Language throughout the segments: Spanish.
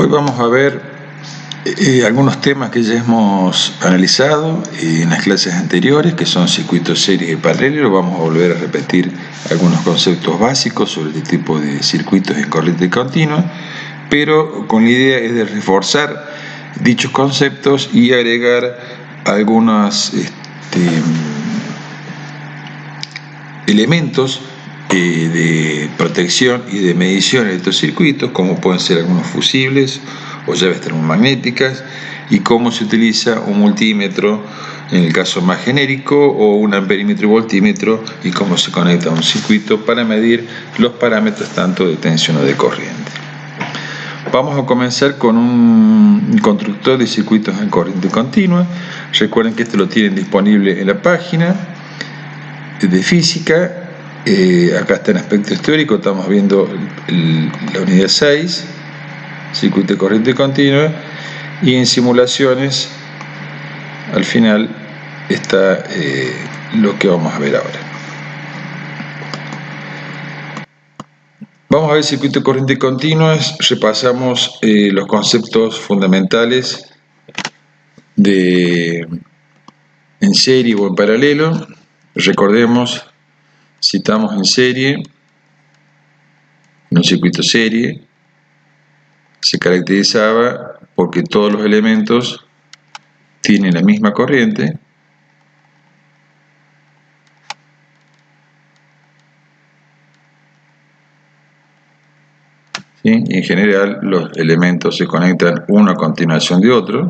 Hoy vamos a ver algunos temas que ya hemos analizado en las clases anteriores, que son circuitos series y paralelos. Vamos a volver a repetir algunos conceptos básicos sobre este tipo de circuitos en corriente continua, pero con la idea es de reforzar dichos conceptos y agregar algunos elementos de protección y de medición en estos circuitos, como pueden ser algunos fusibles o llaves termomagnéticas, y cómo se utiliza un multímetro en el caso más genérico, o un amperímetro y voltímetro, y cómo se conecta a un circuito para medir los parámetros tanto de tensión o de corriente. Vamos a comenzar con un constructor de circuitos en corriente continua. Recuerden que esto lo tienen disponible en la página de física. Acá está en aspectos teóricos, estamos viendo la unidad 6, circuito de corriente continua, y en simulaciones al final está lo que vamos a ver ahora. Vamos a ver circuito de corriente continua. Repasamos los conceptos fundamentales en serie o en paralelo. Recordemos, si estamos en serie, en un circuito serie, se caracterizaba porque todos los elementos tienen la misma corriente, ¿sí? Y en general los elementos se conectan uno a continuación de otro.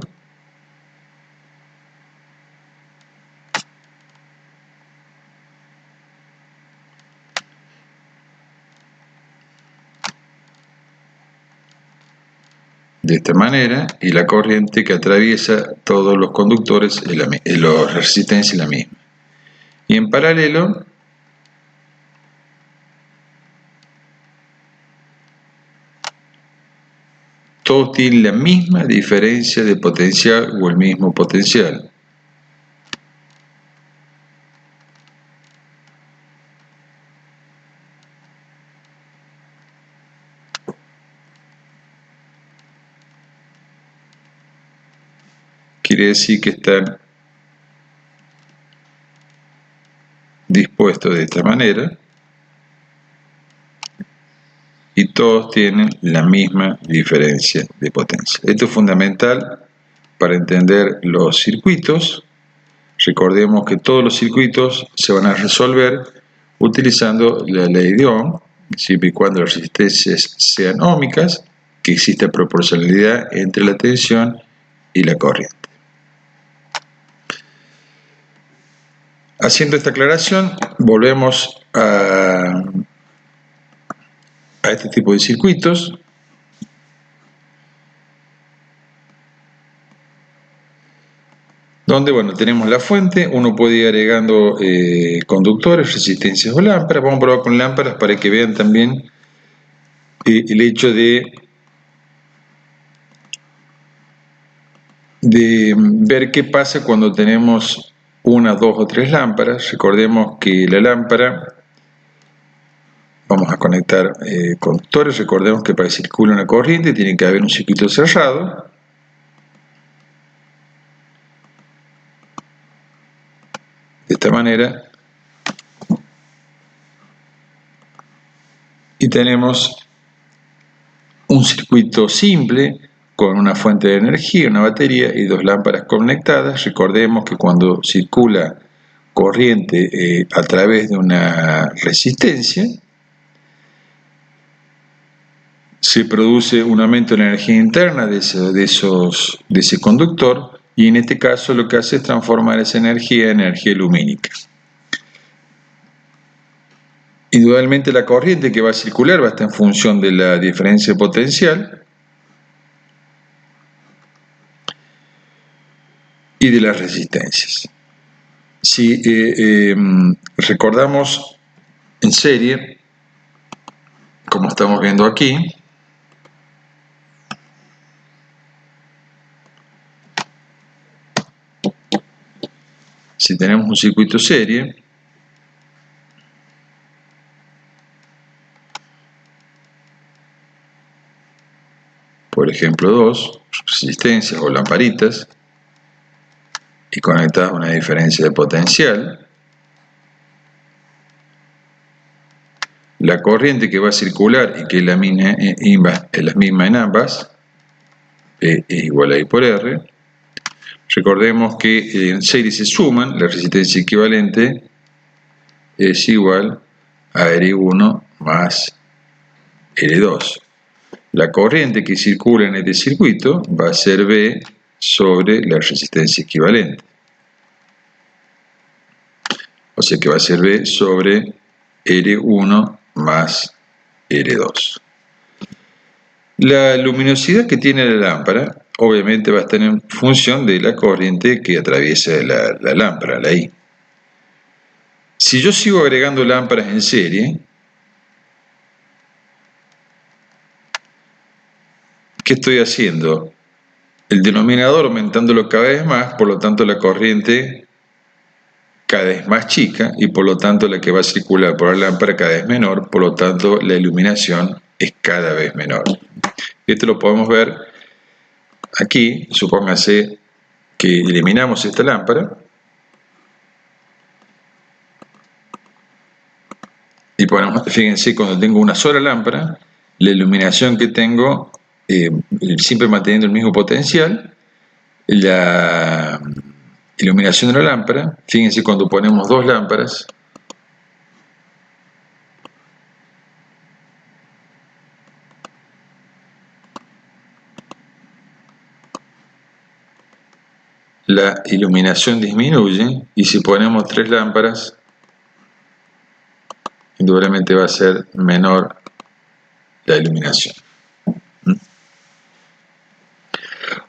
De esta manera, y la corriente que atraviesa todos los conductores, la resistencia es la misma. Y en paralelo, todos tienen la misma diferencia de potencial o el mismo potencial. Quiere decir que están dispuestos de esta manera y todos tienen la misma diferencia de potencia. Esto es fundamental para entender los circuitos. Recordemos que todos los circuitos se van a resolver utilizando la ley de Ohm, siempre y cuando las resistencias sean óhmicas, que exista proporcionalidad entre la tensión y la corriente. Haciendo esta aclaración, volvemos a este tipo de circuitos. Donde, bueno, tenemos la fuente, uno puede ir agregando conductores, resistencias o lámparas. Vamos a probar con lámparas para que vean también el hecho de ver qué pasa cuando tenemos una, dos o tres lámparas. Recordemos que la lámpara, vamos a conectar conductores. Recordemos que para que circule una corriente tiene que haber un circuito cerrado. De esta manera, y tenemos un circuito simple con una fuente de energía, una batería y dos lámparas conectadas. Recordemos que cuando circula corriente a través de una resistencia, se produce un aumento de la energía interna de ese conductor, y en este caso lo que hace es transformar esa energía en energía lumínica. Indudablemente la corriente que va a circular va a estar en función de la diferencia potencial y de las resistencias. Si recordamos en serie, como estamos viendo aquí, si tenemos un circuito serie, por ejemplo 2 resistencias o lamparitas y conectadas a una diferencia de potencial. La corriente que va a circular y que es la misma en ambas, P es igual a I por R. Recordemos que en serie se suman, la resistencia equivalente es igual a R1 más R2. La corriente que circula en este circuito va a ser V sobre la resistencia equivalente. O sea que va a ser V sobre R1 más R2. La luminosidad que tiene la lámpara obviamente va a estar en función de la corriente que atraviesa la lámpara, la I. Si yo sigo agregando lámparas en serie, ¿qué estoy haciendo? El denominador aumentándolo cada vez más, por lo tanto la corriente cada vez más chica y por lo tanto la que va a circular por la lámpara cada vez menor, por lo tanto la iluminación es cada vez menor. Esto lo podemos ver aquí. Supóngase que eliminamos esta lámpara y ponemos, fíjense, cuando tengo una sola lámpara, la iluminación que tengo, siempre manteniendo el mismo potencial, la iluminación de la lámpara, fíjense cuando ponemos dos lámparas, la iluminación disminuye, y si ponemos tres lámparas, indudablemente va a ser menor la iluminación.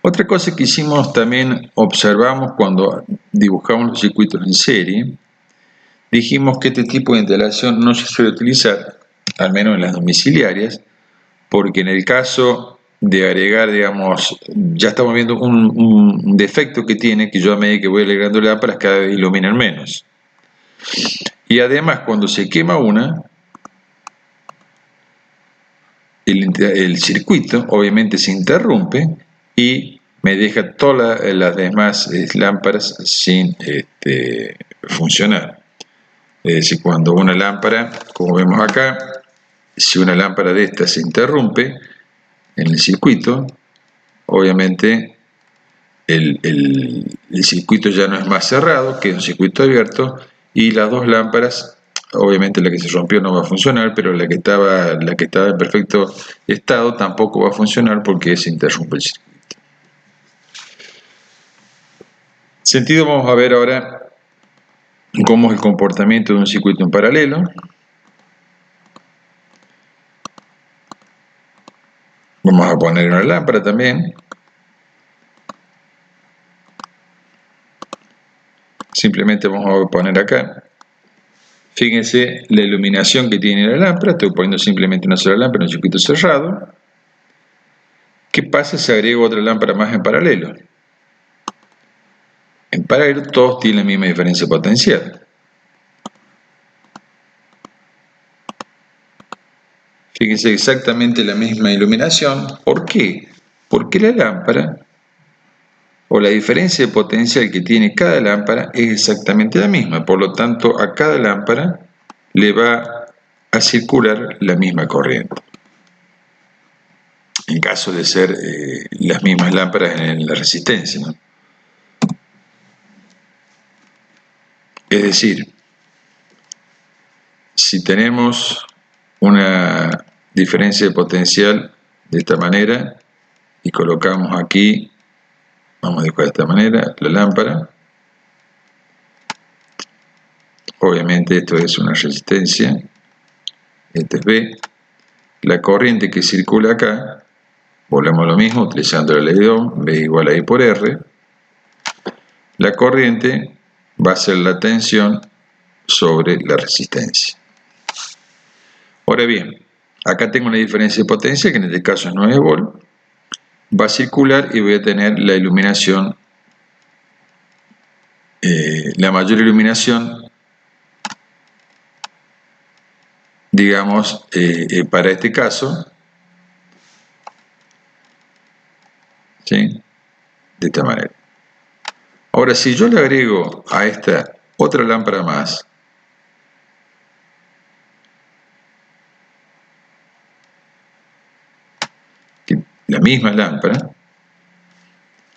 Otra cosa que hicimos también, observamos cuando dibujamos los circuitos en serie, dijimos que este tipo de instalación no se suele utilizar, al menos en las domiciliarias, porque en el caso de agregar, digamos, ya estamos viendo un defecto que tiene, que yo a medida que voy agregando lámparas cada vez iluminan menos. Y además, cuando se quema una, el circuito obviamente se interrumpe y me deja todas las demás lámparas sin funcionar. Es decir, cuando una lámpara, como vemos acá, si una lámpara de estas se interrumpe en el circuito, obviamente el circuito ya no es más cerrado, que es un circuito abierto, y las dos lámparas, obviamente la que se rompió no va a funcionar, pero la que estaba en perfecto estado tampoco va a funcionar porque se interrumpe el circuito. Sentido, vamos a ver ahora cómo es el comportamiento de un circuito en paralelo. Vamos a poner una lámpara también. Simplemente vamos a poner acá. Fíjense la iluminación que tiene la lámpara. Estoy poniendo simplemente una sola lámpara en un circuito cerrado. ¿Qué pasa si agrego otra lámpara más en paralelo? En paralelo todos tienen la misma diferencia potencial. Fíjense exactamente la misma iluminación. ¿Por qué? Porque la lámpara, o la diferencia de potencial que tiene cada lámpara, es exactamente la misma. Por lo tanto, a cada lámpara le va a circular la misma corriente. En caso de ser las mismas lámparas en la resistencia, ¿no? Es decir, si tenemos una diferencia de potencial de esta manera y colocamos aquí, vamos a dibujar de esta manera, la lámpara, obviamente esto es una resistencia, este es B, la corriente que circula acá, volvemos a lo mismo utilizando la ley de Ohm, B igual a I por R, la corriente va a ser la tensión sobre la resistencia. Ahora bien, acá tengo una diferencia de potencia que en este caso es 9 volt, va a circular y voy a tener la iluminación, la mayor iluminación, digamos, para este caso, ¿sí? De esta manera. Ahora, si yo le agrego a esta otra lámpara más, la misma lámpara,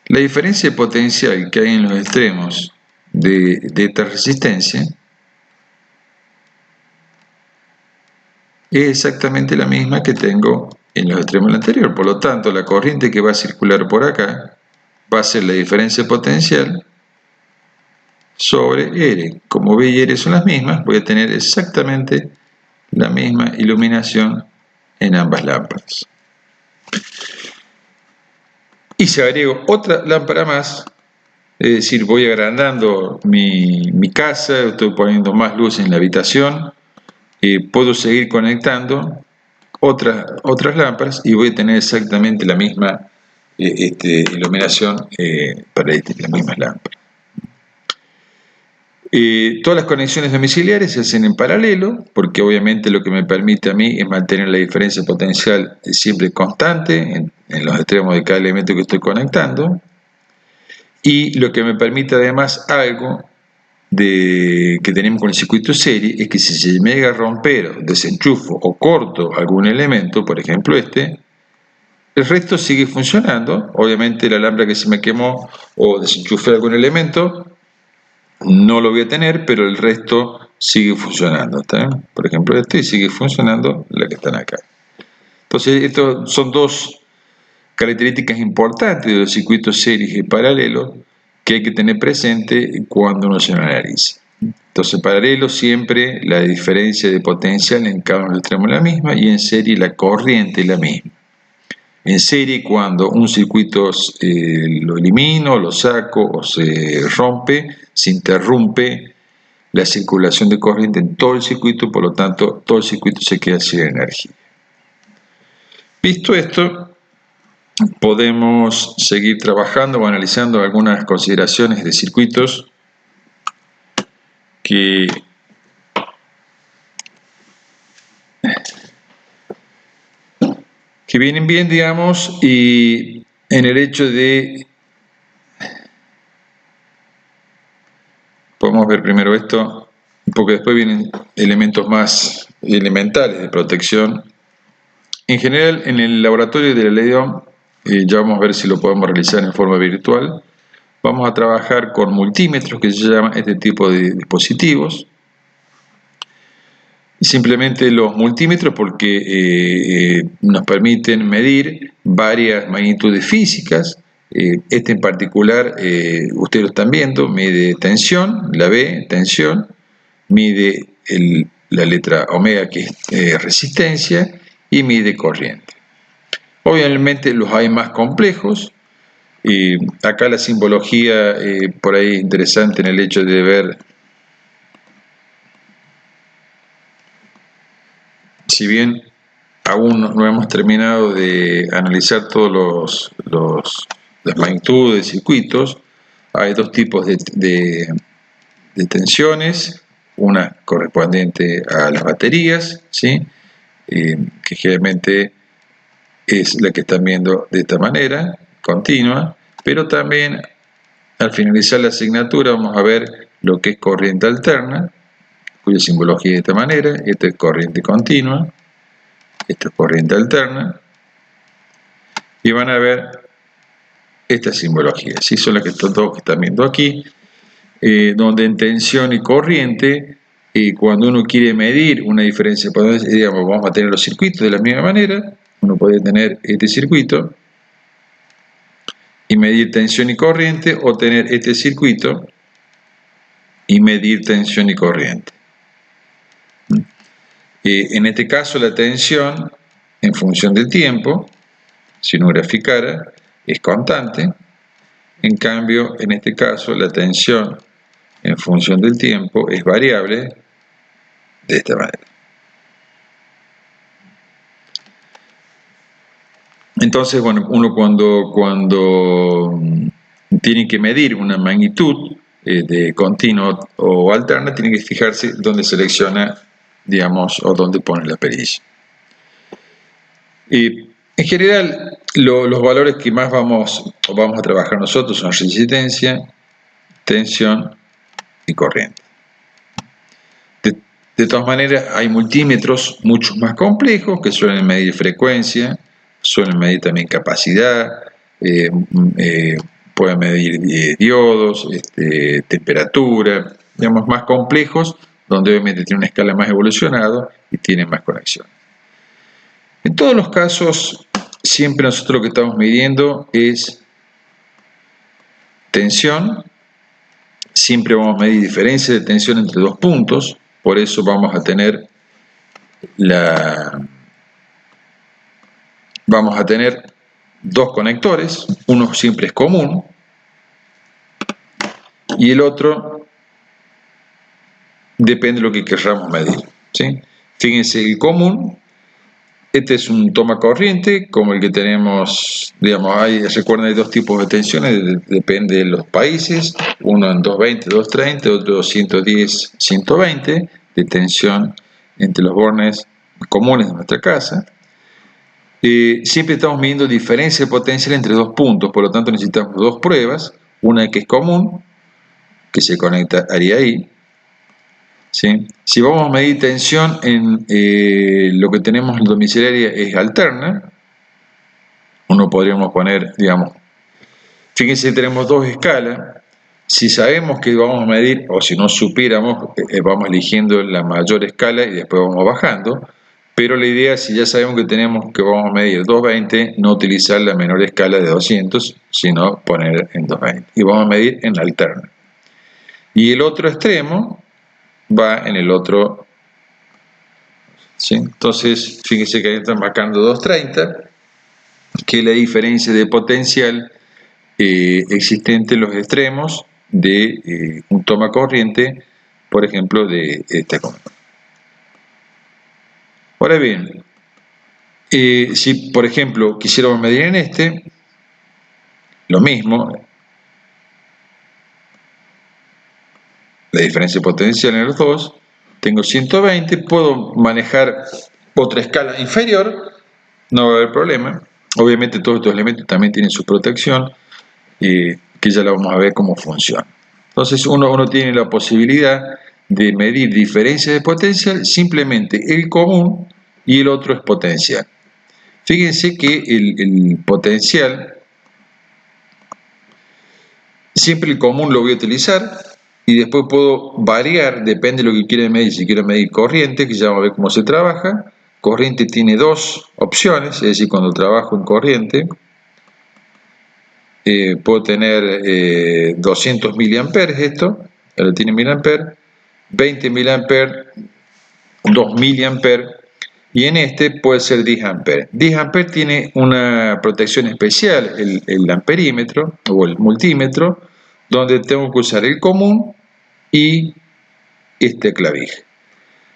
la diferencia de potencial que hay en los extremos de esta resistencia es exactamente la misma que tengo en los extremos del anterior. Por lo tanto, la corriente que va a circular por acá va a ser la diferencia potencial sobre R. Como V y R son las mismas, voy a tener exactamente la misma iluminación en ambas lámparas. Y si agrego otra lámpara más, es decir, voy agrandando mi casa, estoy poniendo más luz en la habitación, puedo seguir conectando otras lámparas y voy a tener exactamente la misma iluminación para las mismas lámparas. Todas las conexiones domiciliares se hacen en paralelo, porque obviamente lo que me permite a mí es mantener la diferencia potencial siempre constante en los extremos de cada elemento que estoy conectando, y lo que me permite además algo que tenemos con el circuito serie es que si se me llega a romper, desenchufo o corto algún elemento, por ejemplo el resto sigue funcionando. Obviamente la lámpara que se me quemó o desenchufé algún elemento no lo voy a tener, pero el resto sigue funcionando, ¿está bien? Por ejemplo y sigue funcionando la que están acá. Entonces estos son dos características importantes de los circuitos series y paralelos que hay que tener presente cuando uno se lo analiza. Entonces, paralelo siempre la diferencia de potencial en cada uno de los extremos es la misma, y en serie la corriente es la misma. En serie, cuando un circuito lo elimino, lo saco o se rompe, se interrumpe la circulación de corriente en todo el circuito, por lo tanto todo el circuito se queda sin energía. Visto esto, podemos seguir trabajando o analizando algunas consideraciones de circuitos que vienen bien, digamos, y en el hecho de... Podemos ver primero esto, porque después vienen elementos más elementales de protección. En general, en el laboratorio de la ley de Ohm, ya vamos a ver si lo podemos realizar en forma virtual. Vamos a trabajar con multímetros, que se llaman este tipo de dispositivos. Simplemente los multímetros porque nos permiten medir varias magnitudes físicas. Este en particular, ustedes lo están viendo, mide tensión, la B, tensión, mide la letra omega, que es resistencia, y mide corriente. Obviamente los hay más complejos. Acá la simbología por ahí interesante en el hecho de ver, si bien aún no hemos terminado de analizar todas las magnitudes de circuitos, hay dos tipos de tensiones, una correspondiente a las baterías, ¿sí? Que generalmente es la que están viendo de esta manera, continua, pero también al finalizar la asignatura vamos a ver lo que es corriente alterna, cuya simbología es de esta manera. Esta es corriente continua, esta es corriente alterna, y van a ver esta simbología, ¿sí? Son las que todos están viendo aquí, donde en tensión y corriente, cuando uno quiere medir una diferencia, digamos, vamos a tener los circuitos de la misma manera. Uno puede tener este circuito y medir tensión y corriente, o tener este circuito y medir tensión y corriente. En este caso la tensión en función del tiempo, si uno graficara, es constante. En cambio, en este caso la tensión en función del tiempo es variable de esta manera. Entonces, bueno, uno cuando tiene que medir una magnitud de continuo o alterna, tiene que fijarse dónde selecciona, digamos, o dónde pone la perilla. En general, Los valores que más vamos a trabajar nosotros son resistencia, tensión y corriente. De todas maneras, hay multímetros mucho más complejos que suelen medir frecuencia, suelen medir también capacidad, pueden medir diodos, temperatura, digamos, más complejos, donde obviamente tiene una escala más evolucionada y tiene más conexiones. En todos los casos, siempre nosotros lo que estamos midiendo es tensión, siempre vamos a medir diferencia de tensión entre dos puntos, por eso vamos a tener dos conectores, uno siempre es común y el otro depende de lo que queramos medir, ¿sí? Fíjense, el común, este es un toma corriente como el que tenemos, digamos, recuerden, hay dos tipos de tensiones, depende de los países, uno en 220, 230, otro 210, 120 de tensión entre los bornes comunes de nuestra casa. Siempre estamos midiendo diferencia potencial entre dos puntos, por lo tanto necesitamos dos pruebas, una que es común, que se conectaría ahí, ¿sí? Si vamos a medir tensión en lo que tenemos en domiciliaria es alterna, uno podríamos poner, digamos, fíjense, tenemos dos escalas, si sabemos que vamos a medir, o si no supiéramos, vamos eligiendo la mayor escala y después vamos bajando, pero la idea, si ya sabemos que vamos a medir 220, no utilizar la menor escala de 200, sino poner en 220, y vamos a medir en la alterna. Y el otro extremo va en el otro, ¿sí? Entonces, fíjense que ahí están marcando 230, que es la diferencia de potencial existente en los extremos de un toma corriente, por ejemplo, de esta conector. Ahora bien, si por ejemplo quisiéramos medir en este, lo mismo, la diferencia potencial en los dos, tengo 120, puedo manejar otra escala inferior, no va a haber problema. Obviamente todos estos elementos también tienen su protección, que ya la vamos a ver cómo funciona. Entonces uno tiene la posibilidad de medir diferencia de potencial, simplemente el común y el otro es potencial. Fíjense que el potencial, siempre el común lo voy a utilizar y después puedo variar, depende de lo que quiera medir. Si quiero medir corriente, que ya vamos a ver cómo se trabaja, corriente tiene dos opciones, es decir, cuando trabajo en corriente, puedo tener 200 miliamperes, esto, ahora tiene miliamperes, 20 miliamperes, 2 miliamperes, y en este puede ser 10 amperes. 10 amperes tiene una protección especial, el amperímetro o el multímetro, donde tengo que usar el común y este clavije.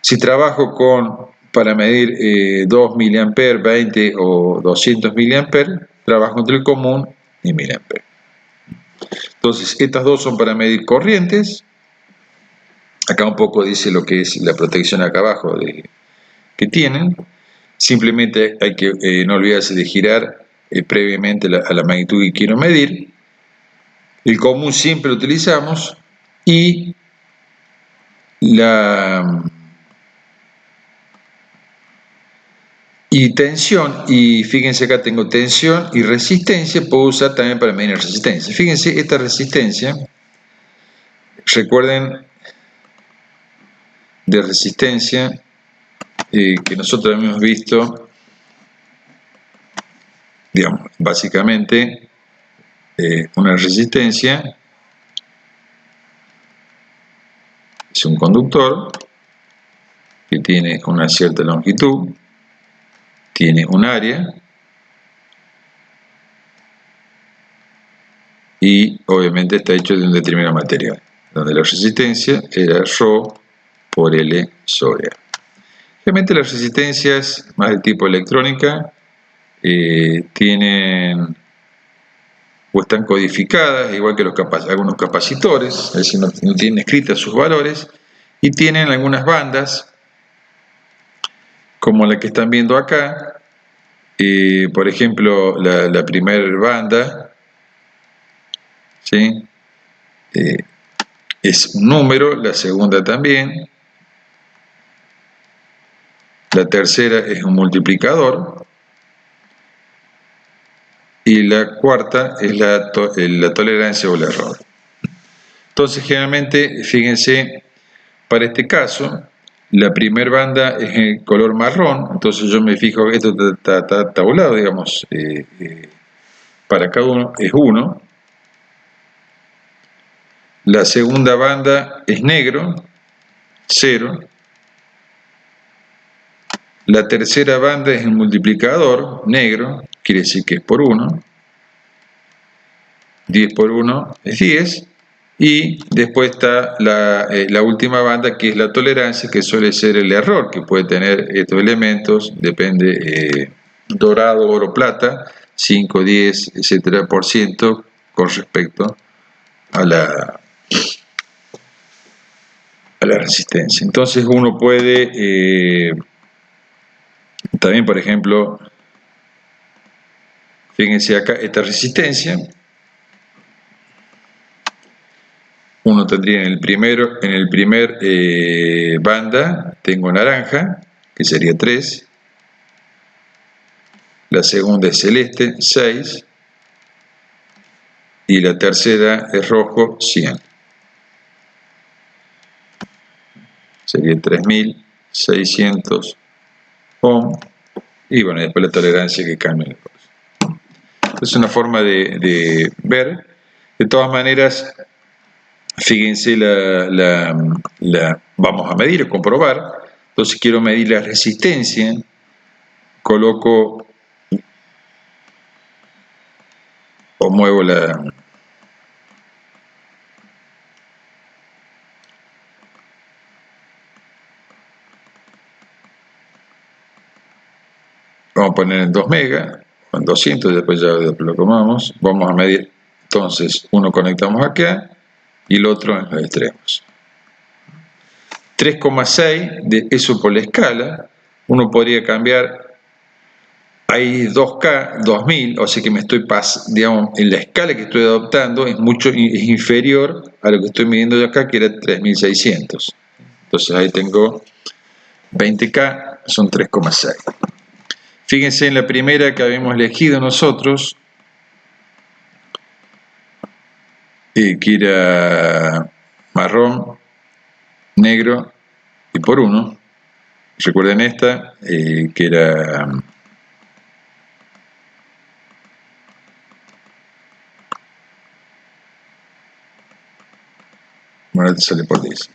Si trabajo para medir 2 miliamperes, 20 o 200 miliamperes, trabajo entre el común y miliamperes. Entonces, estas dos son para medir corrientes. Acá un poco dice lo que es la protección acá abajo que tienen. Simplemente hay que no olvidarse de girar previamente a la magnitud que quiero medir. El común siempre lo utilizamos y tensión, y fíjense acá tengo tensión y resistencia, puedo usar también para medir resistencia. Fíjense, esta resistencia, recuerden de resistencia que nosotros hemos visto, digamos, básicamente una resistencia es un conductor que tiene una cierta longitud, tiene un área y obviamente está hecho de un determinado material, donde la resistencia era ρ por L sobre A. Obviamente las resistencias más de tipo electrónica tienen o están codificadas, igual que algunos capacitores, es decir, no tienen escritas sus valores, y tienen algunas bandas, como la que están viendo acá, Por ejemplo, la primera banda, ¿sí? Es un número, la segunda también, la tercera es un multiplicador y la cuarta es la tolerancia o el error. Entonces, generalmente, fíjense, para este caso, la primera banda es en color marrón, entonces yo me fijo que esto está tabulado, digamos, para cada uno es 1. La segunda banda es negro, 0. La tercera banda es el multiplicador, negro, quiere decir que es por 1. 10 por 1 es 10. Y después está la última banda, que es la tolerancia, que suele ser el error que puede tener estos elementos, depende, dorado, oro, plata, 5, 10, etcétera, por ciento con respecto a la resistencia. Entonces uno puede, también por ejemplo, fíjense acá, esta resistencia, uno tendría en el primer banda, tengo naranja, que sería 3, la segunda es celeste, 6, y la tercera es rojo, 100. Sería 3600 ohm, y bueno, después la tolerancia que cambia. Es una forma de ver. De todas maneras, fíjense, vamos a medir o comprobar. Entonces quiero medir la resistencia, coloco o muevo vamos a poner en 2 megas, en 200, después ya lo comamos. Vamos a medir, entonces, uno conectamos acá y el otro en los extremos. 3,6, de eso por la escala, uno podría cambiar, hay 2K, 2000, o sea que me estoy digamos, en la escala que estoy adoptando es inferior a lo que estoy midiendo yo acá, que era 3600. Entonces ahí tengo 20K, son 3,6. Fíjense en la primera que habíamos elegido nosotros, que era marrón, negro y por 1. Recuerden esta, que era bueno, te sale por 10.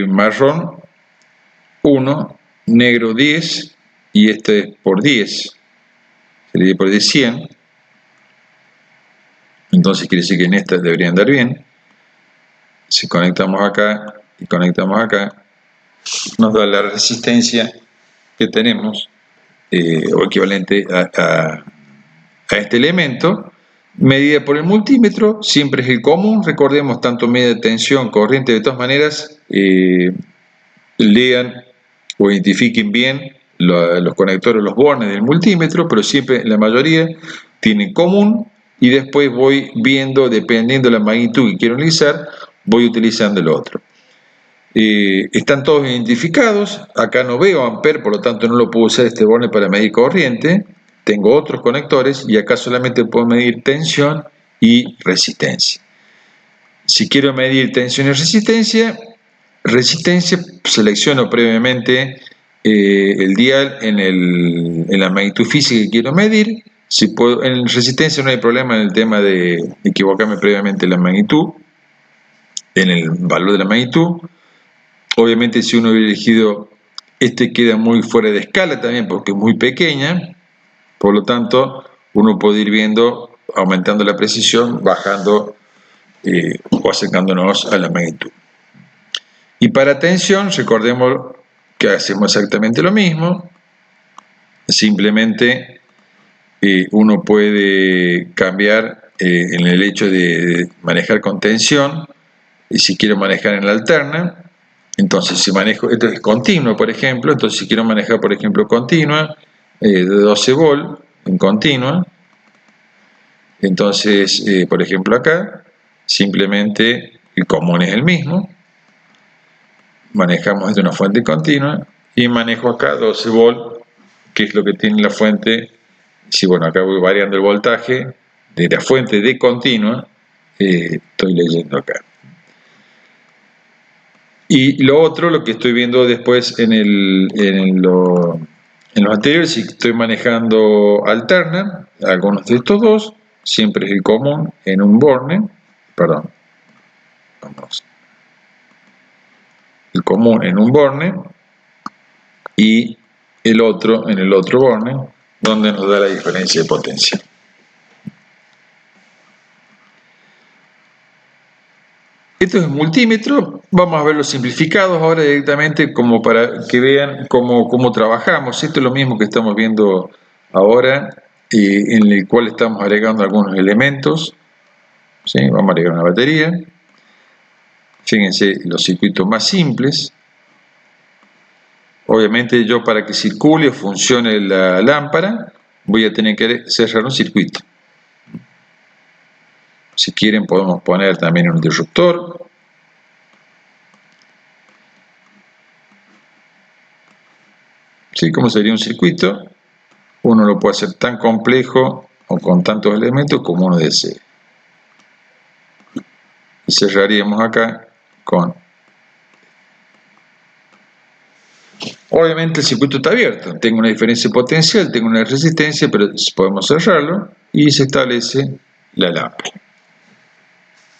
Marrón 1, negro 10, y este es por 10, se le dio por 10, 100. Entonces quiere decir que en esta debería andar bien. Si conectamos acá y conectamos acá, nos da la resistencia que tenemos, o equivalente a este elemento, medida por el multímetro, siempre es el común. Recordemos, tanto medida de tensión, corriente, de todas maneras, lean o identifiquen bien los conectores, los bornes del multímetro, pero siempre la mayoría tienen común, y después voy viendo, dependiendo de la magnitud que quiero analizar, voy utilizando el otro. Están todos identificados. Acá no veo amper, por lo tanto no lo puedo usar este borne para medir corriente. Tengo otros conectores y acá solamente puedo medir tensión y resistencia. Si quiero medir tensión y resistencia, selecciono previamente el dial en la magnitud física que quiero medir. Si puedo, en resistencia no hay problema en el tema de equivocarme previamente en la magnitud, en el valor de la magnitud. Obviamente, si uno hubiera elegido este, queda muy fuera de escala también porque es muy pequeña. Por lo tanto, uno puede ir viendo, aumentando la precisión, bajando o acercándonos a la magnitud. Y para tensión, recordemos que hacemos exactamente lo mismo. Simplemente uno puede cambiar en el hecho de manejar con tensión, y si quiero manejar en la alterna. Entonces, si manejo, esto es continuo, por ejemplo, entonces si quiero manejar, por ejemplo, continua, de 12 volt en continua. Entonces, por ejemplo acá, simplemente el común es el mismo, manejamos desde una fuente continua y manejo acá 12 volt, que es lo que tiene la fuente. Si bueno, acá voy variando el voltaje de la fuente de continua, estoy leyendo acá. Y lo otro, lo que estoy viendo después en los anteriores, si estoy manejando alterna, algunos de estos dos, siempre es el común en un borne, perdón, vamos, el común en un borne y el otro en el otro borne, donde nos da la diferencia de potencia. Esto es un multímetro, vamos a ver los simplificados ahora directamente como para que vean cómo trabajamos. Esto es lo mismo que estamos viendo ahora, en el cual estamos agregando algunos elementos. ¿Sí? Vamos a agregar una batería. Fíjense los circuitos más simples. Obviamente yo para que circule o funcione la lámpara voy a tener que cerrar un circuito. Si quieren podemos poner también un disruptor. ¿Sí? ¿Cómo sería un circuito? Uno lo puede hacer tan complejo o con tantos elementos como uno desee. Y cerraríamos acá con... Obviamente el circuito está abierto, tengo una diferencia potencial, tengo una resistencia, pero podemos cerrarlo y se establece la lámpara.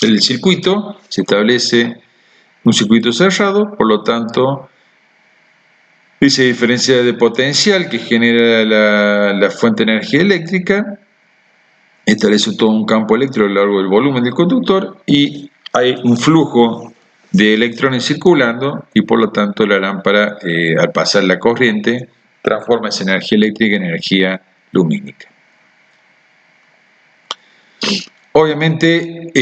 El circuito se establece un circuito cerrado, por lo tanto, esa diferencia de potencial que genera la fuente de energía eléctrica establece todo un campo eléctrico a lo largo del volumen del conductor y hay un flujo de electrones circulando y por lo tanto la lámpara al pasar la corriente transforma esa energía eléctrica en energía lumínica. Obviamente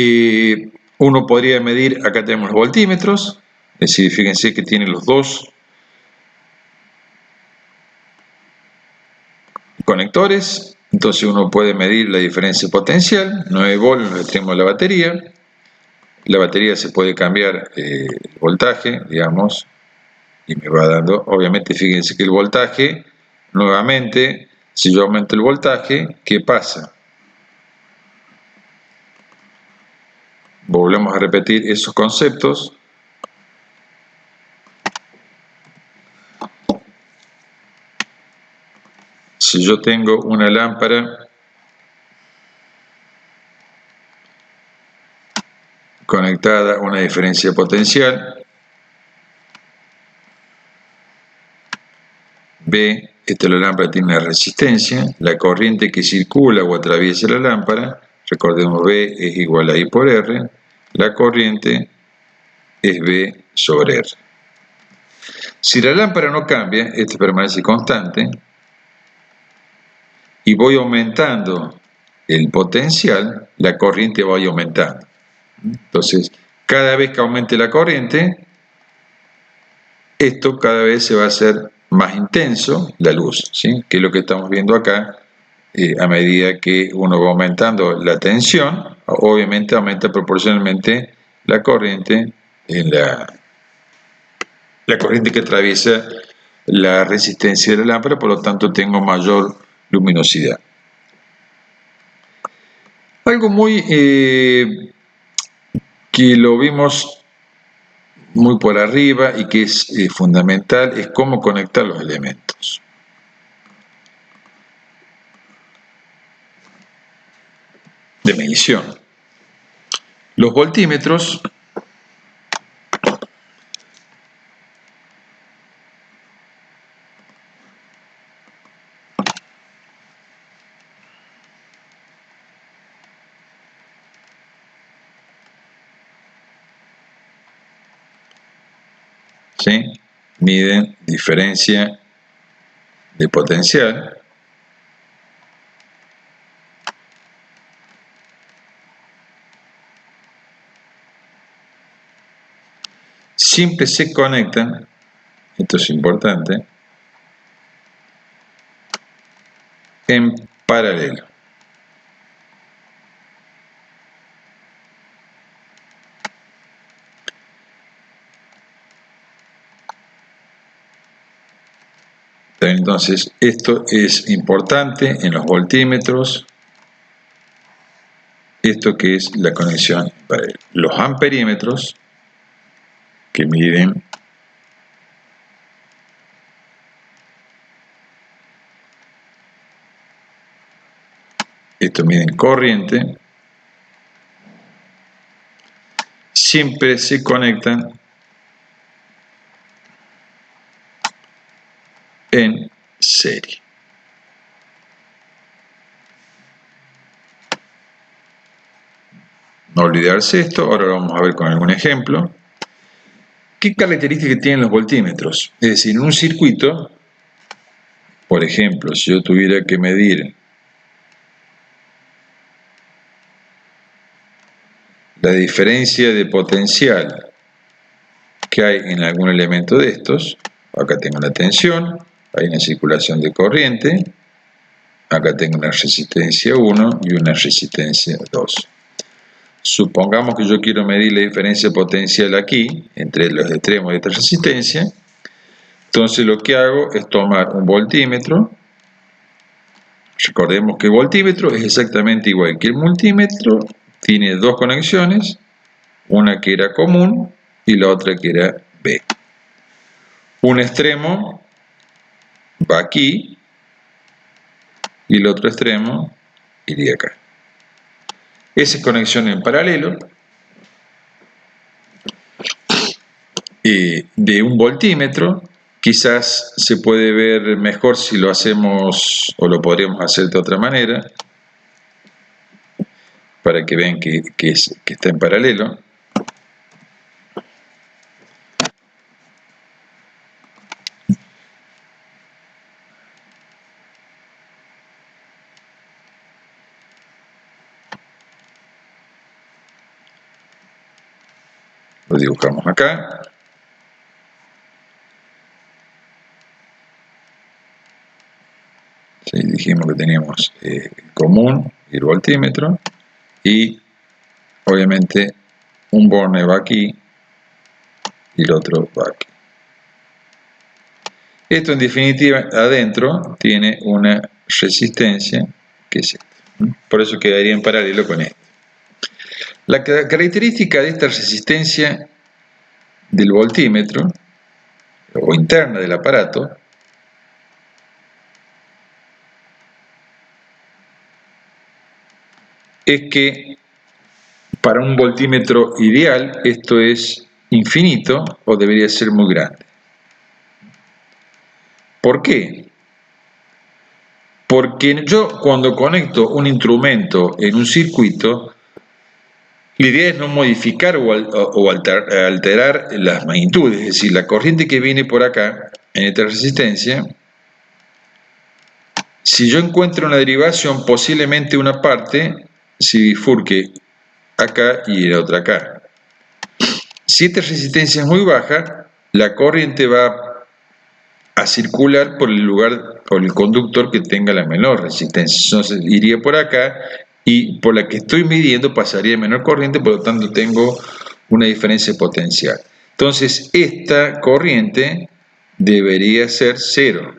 uno podría medir, acá tenemos los voltímetros, es decir, fíjense que tiene los dos conectores, entonces uno puede medir la diferencia potencial, 9 volts en los extremos de la batería. La batería se puede cambiar el voltaje, digamos, y me va dando, obviamente fíjense que el voltaje, nuevamente, si yo aumento el voltaje, ¿qué pasa? Volvemos a repetir esos conceptos. Si yo tengo una lámpara conectada a una diferencia potencial, B, esta la lámpara tiene una resistencia, la corriente que circula o atraviesa la lámpara, recordemos B es igual a I por R, la corriente es B sobre R. Si la lámpara no cambia, esta permanece constante, y voy aumentando el potencial, la corriente va aumentando. Entonces, cada vez que aumente la corriente, esto cada vez se va a hacer más intenso, la luz, ¿sí? Que es lo que estamos viendo acá. A medida que uno va aumentando la tensión, obviamente aumenta proporcionalmente la corriente en la corriente que atraviesa la resistencia de la lámpara, por lo tanto tengo mayor luminosidad. Algo muy que lo vimos muy por arriba y que es fundamental es cómo conectar los elementos. De medición. Los voltímetros ¿sí? Miden diferencia de potencial siempre se conectan, esto es importante, en paralelo. Entonces, esto es importante en los voltímetros, esto que es la conexión en paralelo. Los amperímetros, que miden esto miden corriente, siempre se conectan en serie. No olvidarse esto, ahora lo vamos a ver con algún ejemplo. ¿Qué características tienen los voltímetros? Es decir, en un circuito, por ejemplo, si yo tuviera que medir la diferencia de potencial que hay en algún elemento de estos, acá tengo una tensión, hay una circulación de corriente, acá tengo una resistencia 1 y una resistencia 2. Supongamos que yo quiero medir la diferencia potencial aquí, entre los extremos de esta resistencia. Entonces lo que hago es tomar un voltímetro. Recordemos que el voltímetro es exactamente igual que el multímetro, tiene dos conexiones, una que era común y la otra que era B. Un extremo va aquí y el otro extremo iría acá. Esa es conexión en paralelo de un voltímetro. Quizás se puede ver mejor si lo hacemos o lo podríamos hacer de otra manera para que vean que está en paralelo. Lo dibujamos acá. Sí, dijimos que teníamos el común y el voltímetro, y obviamente un borne va aquí y el otro va aquí. Esto en definitiva adentro tiene una resistencia que es esta. Por eso quedaría en paralelo con esto. La característica de esta resistencia del voltímetro o interna del aparato es que para un voltímetro ideal esto es infinito o debería ser muy grande. ¿Por qué? Porque yo cuando conecto un instrumento en un circuito, la idea es no modificar o alterar las magnitudes, es decir, la corriente que viene por acá en esta resistencia, si yo encuentro una derivación, posiblemente una parte se bifurque acá y la otra acá. Si esta resistencia es muy baja, la corriente va a circular por el lugar, por el conductor que tenga la menor resistencia. Entonces iría por acá y por la que estoy midiendo pasaría menor corriente, por lo tanto tengo una diferencia potencial. Entonces esta corriente debería ser cero.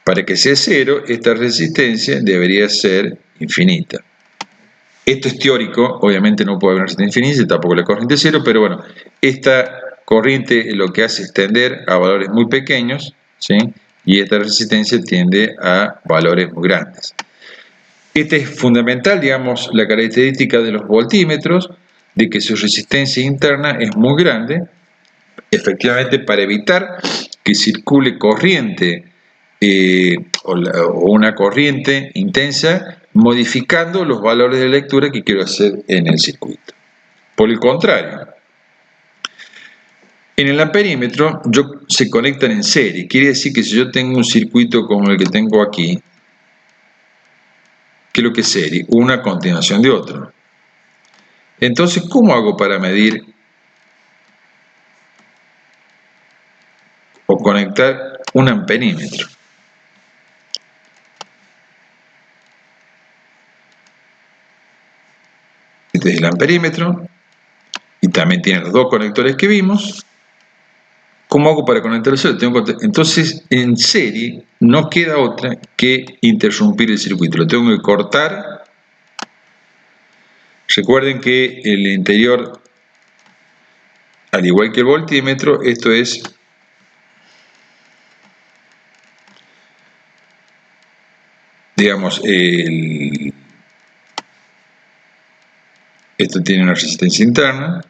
Para que sea cero, esta resistencia debería ser infinita. Esto es teórico, obviamente no puede haber una resistencia infinita, tampoco la corriente cero, pero bueno, esta corriente lo que hace es tender a valores muy pequeños, ¿sí? Y esta resistencia tiende a valores muy grandes. Este es fundamental, digamos, la característica de los voltímetros, de que su resistencia interna es muy grande, efectivamente para evitar que circule corriente o una corriente intensa modificando los valores de lectura que quiero hacer en el circuito. Por el contrario, en el amperímetro se conectan en serie. Quiere decir que si yo tengo un circuito como el que tengo aquí, ¿qué es lo que es serie? Una continuación de otro. Entonces, ¿cómo hago para medir o conectar un amperímetro? Este es el amperímetro y también tiene los dos conectores que vimos. ¿Cómo hago para conectar el cero? Entonces, en serie no queda otra que interrumpir el circuito. Lo tengo que cortar. Recuerden que el interior, al igual que el voltímetro, esto es digamos, esto tiene una resistencia interna.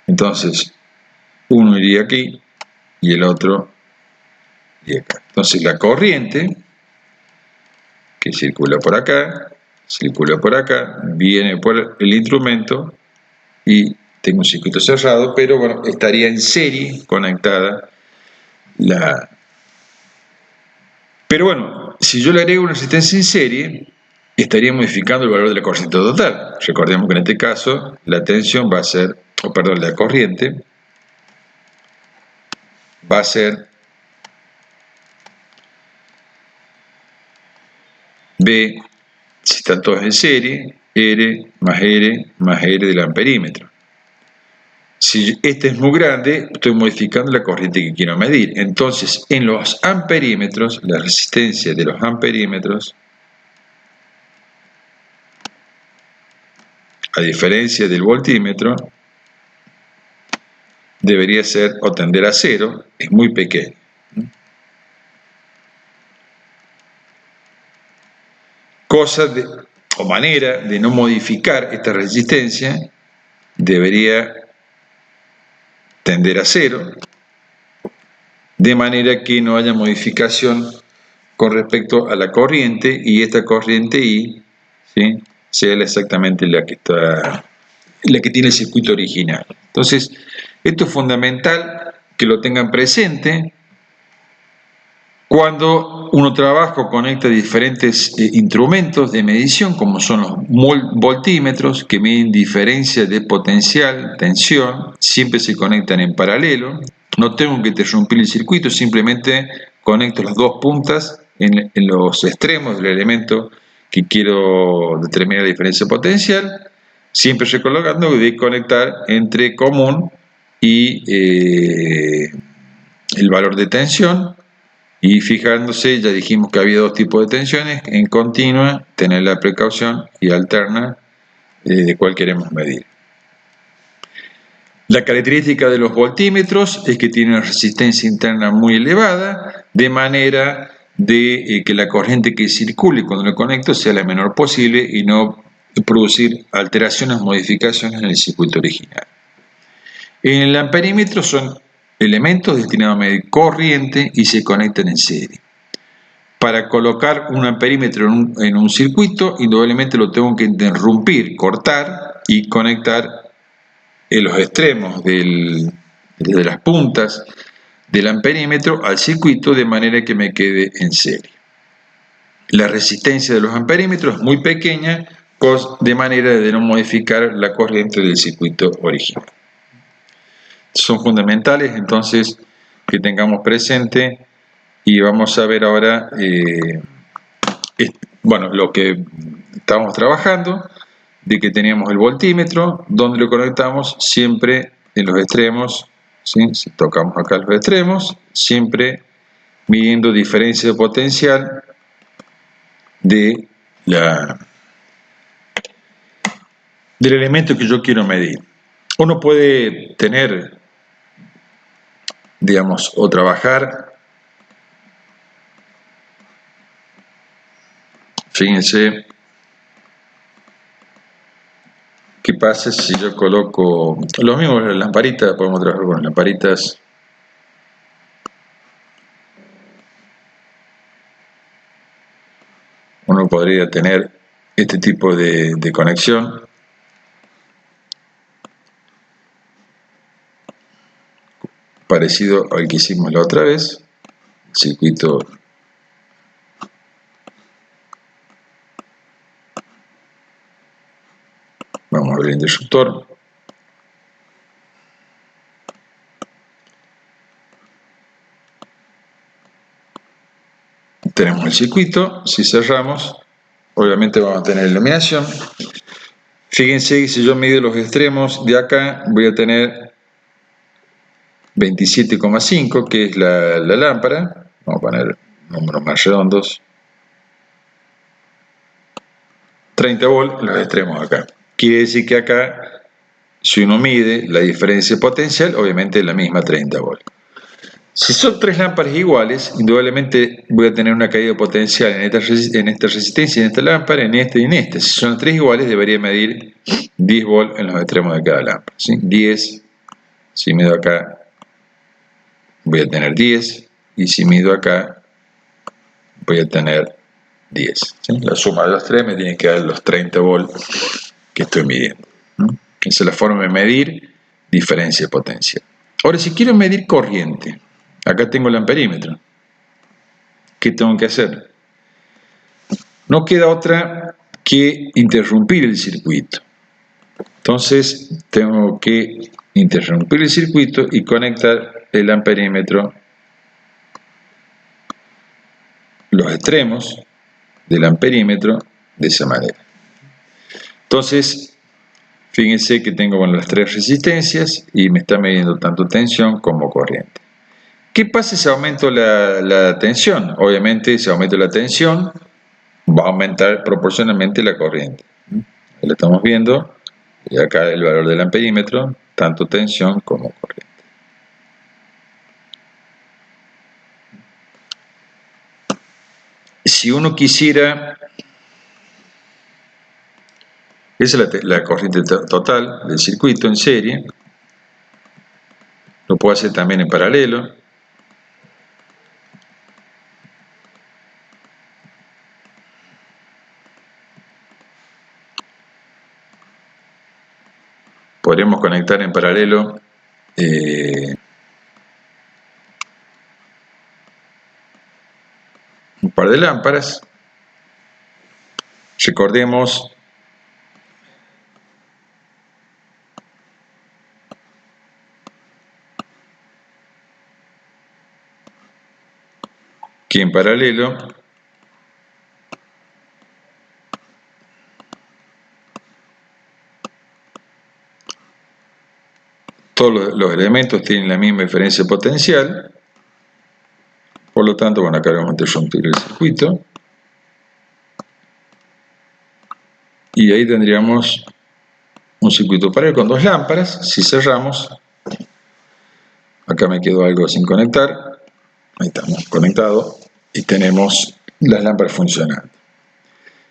Entonces, uno iría aquí y el otro iría acá. Entonces, la corriente que circula por acá, viene por el instrumento y tengo un circuito cerrado, pero bueno, estaría en serie conectada la... Pero bueno, si yo le agrego una resistencia en serie, estaría modificando el valor de la corriente total. Recordemos que en este caso la tensión va a ser, la corriente va a ser B, si están todos en serie, R más R del amperímetro. Si este es muy grande, estoy modificando la corriente que quiero medir. Entonces, en los amperímetros, la resistencia de los amperímetros, a diferencia del voltímetro, debería ser o tender a cero, es muy pequeño. Manera de no modificar esta resistencia debería tender a cero, de manera que no haya modificación con respecto a la corriente y esta corriente I, ¿sí?, sea exactamente la que tiene el circuito original. Entonces, esto es fundamental que lo tengan presente cuando uno trabaja o conecta diferentes instrumentos de medición, como son los voltímetros, que miden diferencia de potencial, tensión, siempre se conectan en paralelo. No tengo que interrumpir el circuito, simplemente conecto las dos puntas en los extremos del elemento que quiero determinar la diferencia potencial, siempre recolocando de conectar entre común y el valor de tensión. Y fijándose, ya dijimos que había dos tipos de tensiones, en continua, tener la precaución, y alterna, de cuál queremos medir. La característica de los voltímetros es que tienen una resistencia interna muy elevada, de manera de que la corriente que circule cuando lo conecto sea la menor posible y no producir alteraciones, modificaciones en el circuito original. En el amperímetro son elementos destinados a medir corriente y se conectan en serie. Para colocar un amperímetro en un circuito, indudablemente lo tengo que interrumpir, cortar y conectar en los extremos de las puntas del amperímetro al circuito, de manera que me quede en serie. La resistencia de los amperímetros es muy pequeña, de manera de no modificar la corriente del circuito original. Son fundamentales, entonces, que tengamos presente, y vamos a ver ahora lo que estábamos trabajando, de que teníamos el voltímetro, donde lo conectamos siempre en los extremos, ¿sí? Si tocamos acá los extremos, siempre midiendo diferencia de potencial del elemento que yo quiero medir. Uno puede tener, digamos, o trabajar, fíjense, ¿qué pasa si yo coloco los mismos lamparitas? Podemos trabajar con lamparitas. Uno podría tener este tipo de conexión. Parecido al que hicimos la otra vez. El circuito vamos a abrir el interruptor. Tenemos el circuito. Si cerramos, obviamente vamos a tener iluminación. Fíjense que si yo mido los extremos de acá, voy a tener 27,5, que es la lámpara. Vamos a poner números más redondos. 30 volts en los extremos acá. Quiere decir que acá, si uno mide la diferencia potencial, obviamente es la misma 30 volts. Si son tres lámparas iguales, indudablemente voy a tener una caída potencial en esta resistencia, en esta lámpara, en esta y en esta. Si son tres iguales, debería medir 10 volts en los extremos de cada lámpara, ¿sí? 10, si mido acá, voy a tener 10, y si mido acá, voy a tener 10. ¿Sí? La suma de los tres me tiene que dar los 30 volts que estoy midiendo. Esa es la forma de medir diferencia potencial. Ahora, si quiero medir corriente, acá tengo el amperímetro. ¿Qué tengo que hacer? No queda otra que interrumpir el circuito. Entonces, tengo que interrumpir el circuito y conectar el amperímetro, los extremos del amperímetro, de esa manera. Entonces, fíjense que tengo las tres resistencias y me está midiendo tanto tensión como corriente. ¿Qué pasa si aumento la tensión? Obviamente, si aumento la tensión, va a aumentar proporcionalmente la corriente. Ahí lo estamos viendo, y acá el valor del amperímetro, tanto tensión como corriente. Si uno quisiera, esa es la corriente total del circuito en serie, lo puedo hacer también en paralelo. Podremos conectar en paralelo un par de lámparas. Recordemos que en paralelo todos los elementos tienen la misma diferencia potencial. Por lo tanto, bueno, acá vamos a interrumpir el circuito. Y ahí tendríamos un circuito paralelo con dos lámparas. Si cerramos, acá me quedó algo sin conectar. Ahí estamos conectados y tenemos las lámparas funcionando.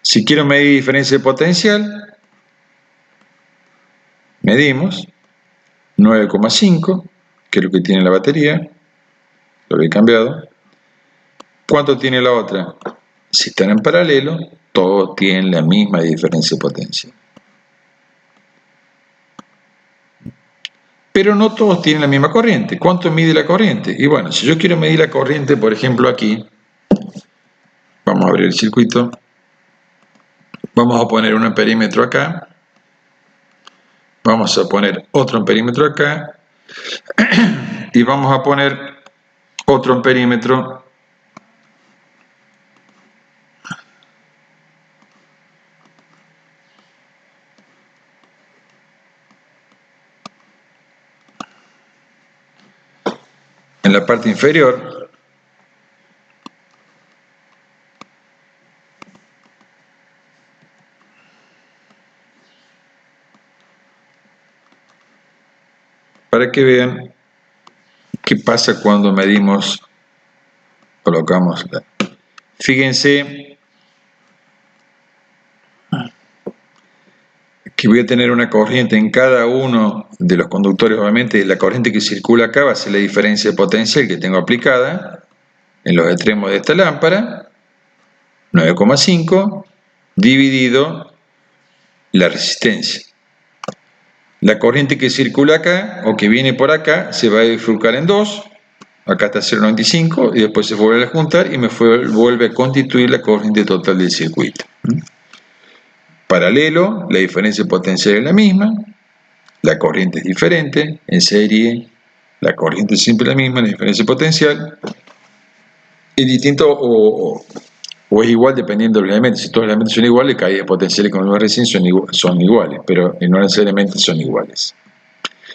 Si quiero medir diferencia de potencial, medimos 9,5, que es lo que tiene la batería. Lo había cambiado. ¿Cuánto tiene la otra? Si están en paralelo, todos tienen la misma diferencia de potencia. Pero no todos tienen la misma corriente. ¿Cuánto mide la corriente? Y bueno, si yo quiero medir la corriente, por ejemplo aquí, vamos a abrir el circuito, vamos a poner un amperímetro acá, vamos a poner otro amperímetro acá, y vamos a poner otro amperímetro en la parte inferior. Para que vean qué pasa cuando medimos, colocamos. Fíjense que voy a tener una corriente en cada uno de los conductores. Obviamente la corriente que circula acá va a ser la diferencia de potencial que tengo aplicada en los extremos de esta lámpara, 9,5 dividido la resistencia. La corriente que circula acá o que viene por acá se va a bifurcar en dos. Acá está 0,95 y después se vuelve a juntar y me vuelve a constituir la corriente total del circuito. Paralelo, la diferencia potencial es la misma, la corriente es diferente, en serie la corriente es siempre la misma, la diferencia potencial es distinto o es igual dependiendo de los elementos. Si todos los elementos son iguales, caídas potenciales, como vimos recién, son iguales, pero no necesariamente son iguales.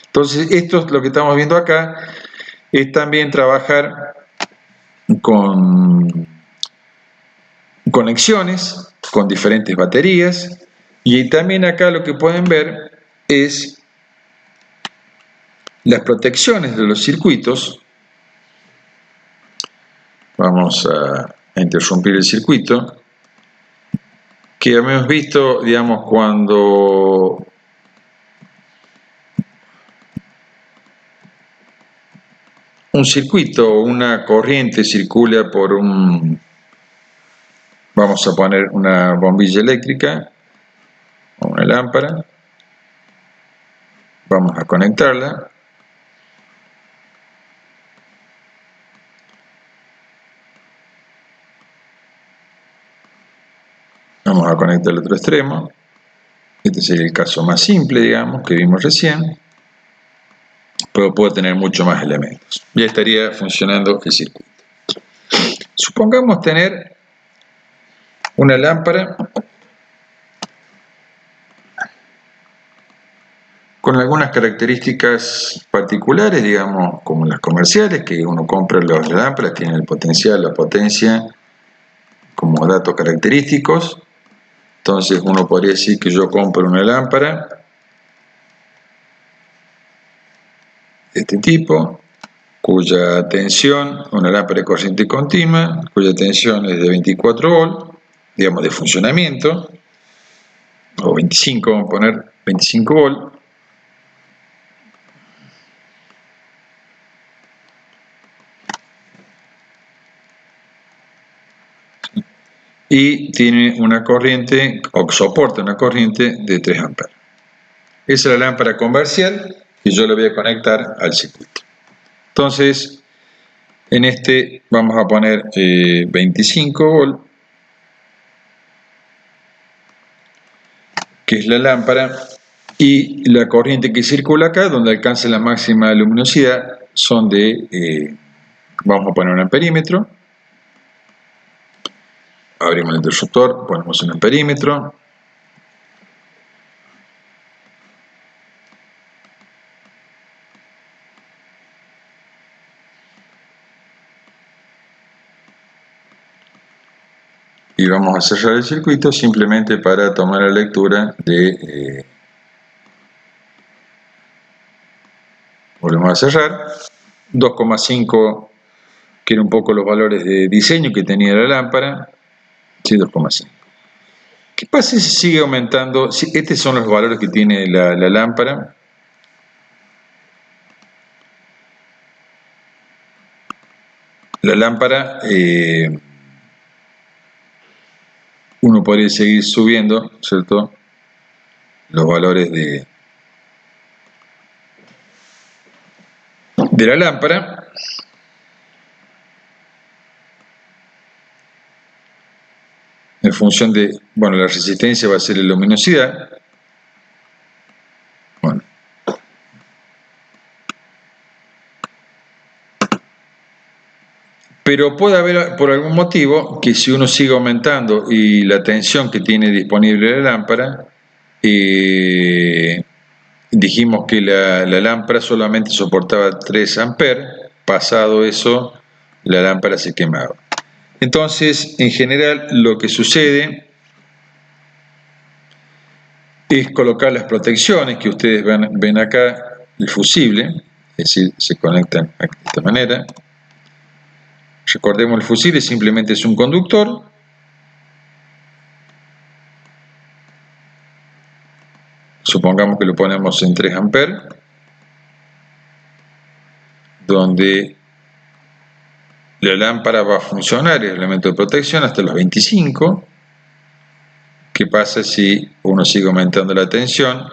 Entonces, esto es lo que estamos viendo acá, es también trabajar con conexiones, con diferentes baterías, y también acá lo que pueden ver es las protecciones de los circuitos. Vamos a interrumpir el circuito, que hemos visto, digamos, cuando un circuito o una corriente circula por vamos a poner una bombilla eléctrica o una lámpara, vamos a conectarla. Vamos a conectar el otro extremo. Este sería el caso más simple, digamos, que vimos recién, pero puede tener mucho más elementos. Ya estaría funcionando el circuito. Supongamos tener una lámpara con algunas características particulares, digamos, como las comerciales, que uno compra las lámparas, tienen el potencial, la potencia como datos característicos. Entonces uno podría decir que yo compro una lámpara de este tipo, cuya tensión, una lámpara de corriente continua, cuya tensión es de 24 volts, digamos de funcionamiento, o 25, vamos a poner 25 volts. Y tiene una corriente, o soporta una corriente de 3 amperes. Esa es la lámpara comercial y yo la voy a conectar al circuito. Entonces, en este vamos a poner 25 volts, que es la lámpara, y la corriente que circula acá, donde alcanza la máxima luminosidad, son de, vamos a poner un amperímetro. Abrimos el interruptor, ponemos un amperímetro. Y vamos a cerrar el circuito simplemente para tomar la lectura de... volvemos a cerrar. 2,5, que eran un poco los valores de diseño que tenía la lámpara. Sí, 2,5. ¿Qué pasa si sigue aumentando? Estos son los valores que tiene la lámpara. La lámpara, uno podría seguir subiendo, ¿cierto? Los valores de la lámpara. En función de, bueno, la resistencia va a ser la luminosidad. Bueno. Pero puede haber, por algún motivo, que si uno sigue aumentando y la tensión que tiene disponible la lámpara, dijimos que la lámpara solamente soportaba 3 amperes, pasado eso, la lámpara se quemaba. Entonces, en general, lo que sucede es colocar las protecciones que ustedes ven acá, el fusible, es decir, se conectan de esta manera. Recordemos, el fusible simplemente es un conductor. Supongamos que lo ponemos en 3 amperes, donde la lámpara va a funcionar, el elemento de protección, hasta los 25. ¿Qué pasa si uno sigue aumentando la tensión?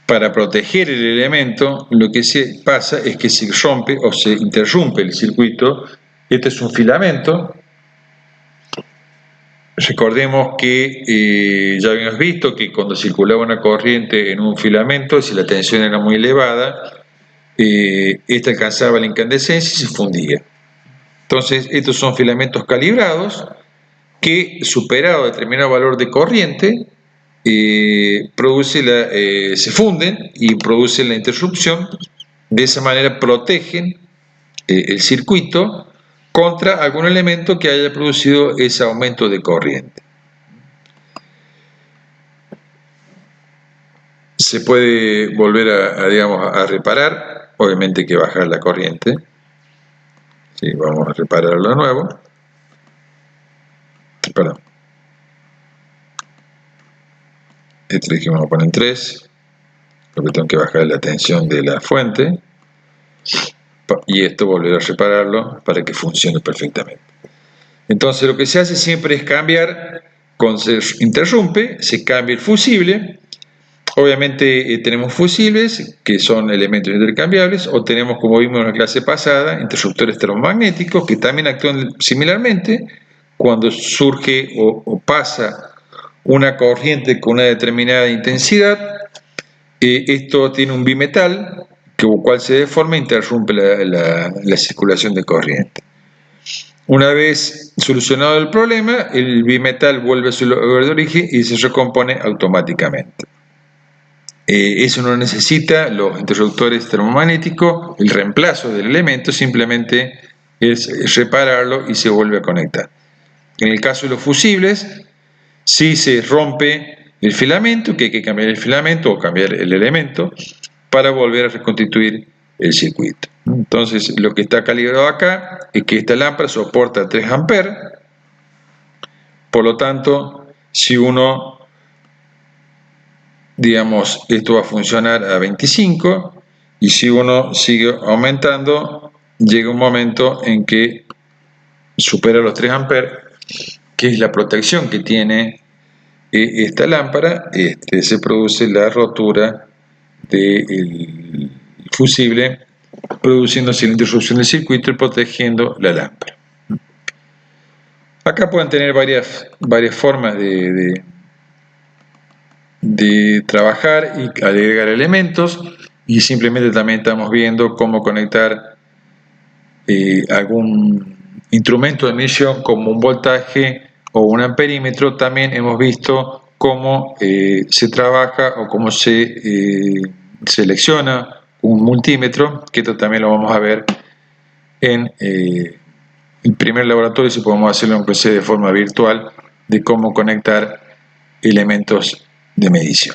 Para proteger el elemento, lo que pasa es que se rompe o se interrumpe el circuito. Este es un filamento. Recordemos que ya habíamos visto que cuando circulaba una corriente en un filamento, si la tensión era muy elevada, esta alcanzaba la incandescencia y se fundía. Entonces, estos son filamentos calibrados que, superado determinado valor de corriente, se funden y producen la interrupción. De esa manera protegen el circuito contra algún elemento que haya producido ese aumento de corriente. Se puede volver a reparar, obviamente hay que bajar la corriente. Sí, vamos a repararlo de nuevo. Perdón. Este dijimos vamos a poner en 3, porque tengo que bajar la tensión de la fuente, y esto volver a repararlo para que funcione perfectamente. Entonces lo que se hace siempre es cambiar, cuando se interrumpe, se cambia el fusible. Obviamente tenemos fusibles que son elementos intercambiables, o tenemos, como vimos en la clase pasada, interruptores termomagnéticos que también actúan similarmente cuando surge o pasa una corriente con una determinada intensidad. Esto tiene un bimetal, cual se deforma e interrumpe la circulación de corriente. Una vez solucionado el problema, el bimetal vuelve a su lugar de origen y se recompone automáticamente. Eso no necesita los interruptores termomagnéticos, el reemplazo del elemento simplemente es repararlo y se vuelve a conectar. En el caso de los fusibles, si se rompe el filamento, que hay que cambiar el filamento o cambiar el elemento para volver a reconstituir el circuito. Entonces, lo que está calibrado acá es que esta lámpara soporta 3 amperes, por lo tanto, si uno, digamos, esto va a funcionar a 25, y si uno sigue aumentando, llega un momento en que supera los 3 amperes, que es la protección que tiene esta lámpara. Se produce la rotura del fusible, produciéndose la interrupción del circuito y protegiendo la lámpara. Acá pueden tener varias formas de trabajar y agregar elementos, y simplemente también estamos viendo cómo conectar algún instrumento de medición como un voltaje o un amperímetro. También hemos visto cómo se trabaja o cómo se selecciona un multímetro, que esto también lo vamos a ver en el primer laboratorio, si podemos hacerlo aunque sea de forma virtual, de cómo conectar elementos de medición.